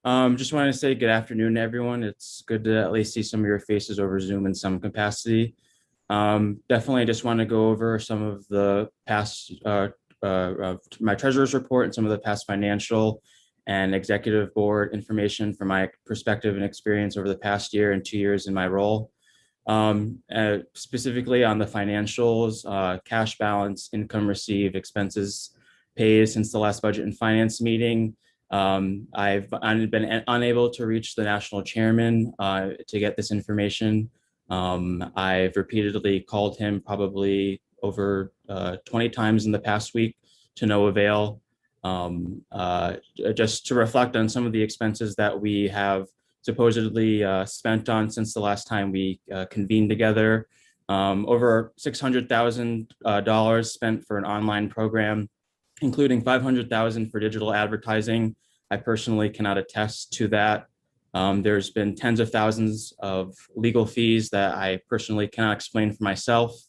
Just wanted to say good afternoon to everyone. It's good to at least see some of your faces over Zoom in some capacity. Definitely just want to go over some of the past, my treasurer's report and some of the past financial and executive board information from my perspective and experience over the past year and 2 years in my role. Specifically on the financials, cash balance, income received, expenses paid since the last budget and finance meeting. I've been unable to reach the national chairman to get this information. I've repeatedly called him probably over 20 times in the past week to no avail. Just to reflect on some of the expenses that we have supposedly spent on since the last time we convened together. Over $600,000 spent for an online program, including $500,000 for digital advertising. I personally cannot attest to that. There's been tens of thousands of legal fees that I personally cannot explain for myself.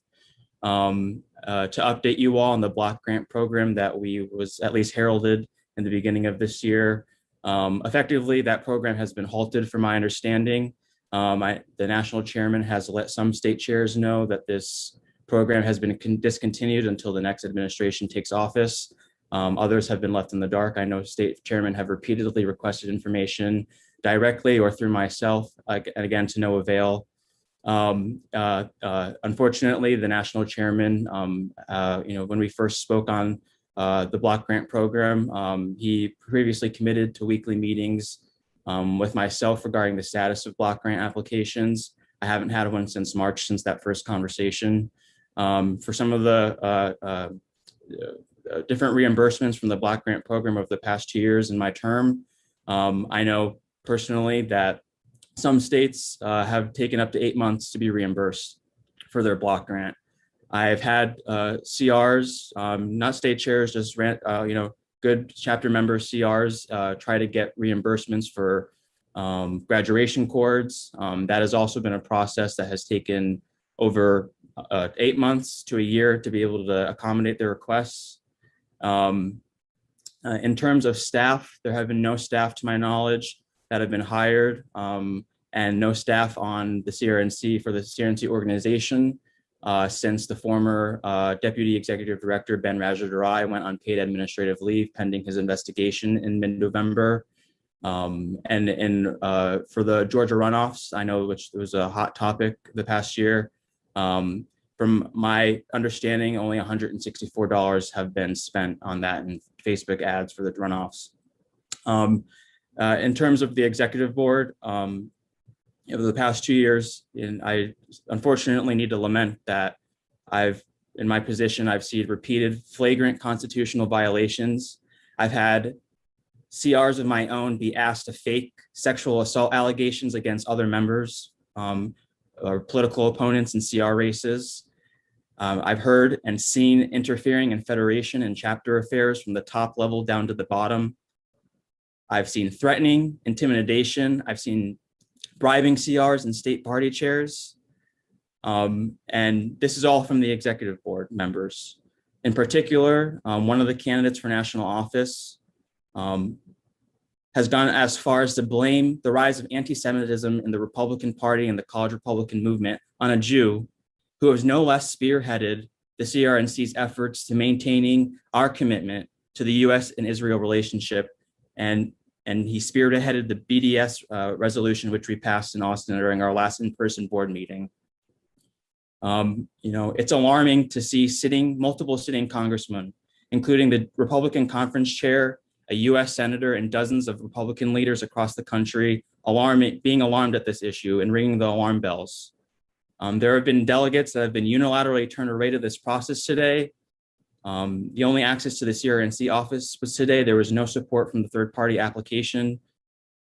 To update you all on the block grant program that we was at least heralded in the beginning of this year. Effectively, that program has been halted from my understanding. The national chairman has let some state chairs know that this program has been discontinued until the next administration takes office. Others have been left in the dark. I know state chairmen have repeatedly requested information directly or through myself, again, to no avail. Unfortunately, the national chairman, when we first spoke on the block grant program, he previously committed to weekly meetings with myself regarding the status of block grant applications. I haven't had one since March, since that first conversation. For some of the different reimbursements from the block grant program over the past 2 years in my term, I know personally that some states have taken up to 8 months to be reimbursed for their block grant. I've had CRs, not state chairs, just good chapter member CRs try to get reimbursements for graduation cords. That has also been a process that has taken over 8 months to a year to be able to accommodate their requests. In terms of staff, there have been no staff to my knowledge that have been hired, and no staff on the CRNC for the CRNC organization since the former Deputy Executive Director, Ben Rajadurai, went on paid administrative leave pending his investigation in mid-November. For the Georgia runoffs, I know which was a hot topic the past year. From my understanding, only $164 have been spent on that in Facebook ads for the runoffs. In terms of the executive board, over the past 2 years, I unfortunately need to lament that in my position, I've seen repeated flagrant constitutional violations. I've had CRs of my own be asked to fake sexual assault allegations against other members or political opponents in CR races. I've heard and seen interfering in federation and chapter affairs from the top level down to the bottom. I've seen threatening, intimidation. I've seen bribing CRs and state party chairs. And this is all from the executive board members. In particular, one of the candidates for national office has gone as far as to blame the rise of anti-Semitism in the Republican Party and the college Republican movement on a Jew who has no less spearheaded the CRNC's efforts to maintaining our commitment to the US and Israel relationship. And he spearheaded the BDS resolution, which we passed in Austin during our last in-person board meeting. It's alarming to see multiple sitting congressmen, including the Republican conference chair, a US senator, and dozens of Republican leaders across the country being alarmed at this issue and ringing the alarm bells. There have been delegates that have been unilaterally turned away to this process today. The only access to the CRNC office was today. There was no support from the third-party application.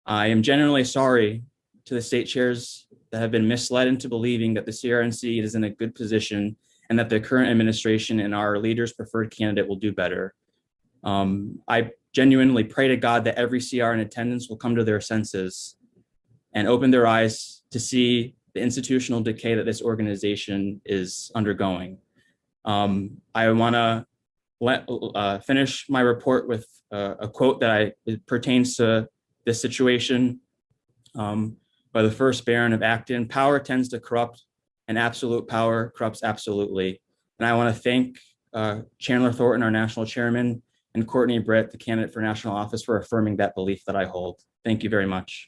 I am genuinely sorry to the state chairs that have been misled into believing that the CRNC is in a good position and that the current administration and our leaders' preferred candidate will do better. I genuinely pray to God that every CR in attendance will come to their senses and open their eyes to see the institutional decay that this organization is undergoing. I want to finish my report with a quote that pertains to this situation. By the first Baron of Acton, power tends to corrupt, and absolute power corrupts absolutely. And I want to thank Chandler Thornton, our national chairman, and Courtney Britt, the candidate for national office, for affirming that belief that I hold. Thank you very much.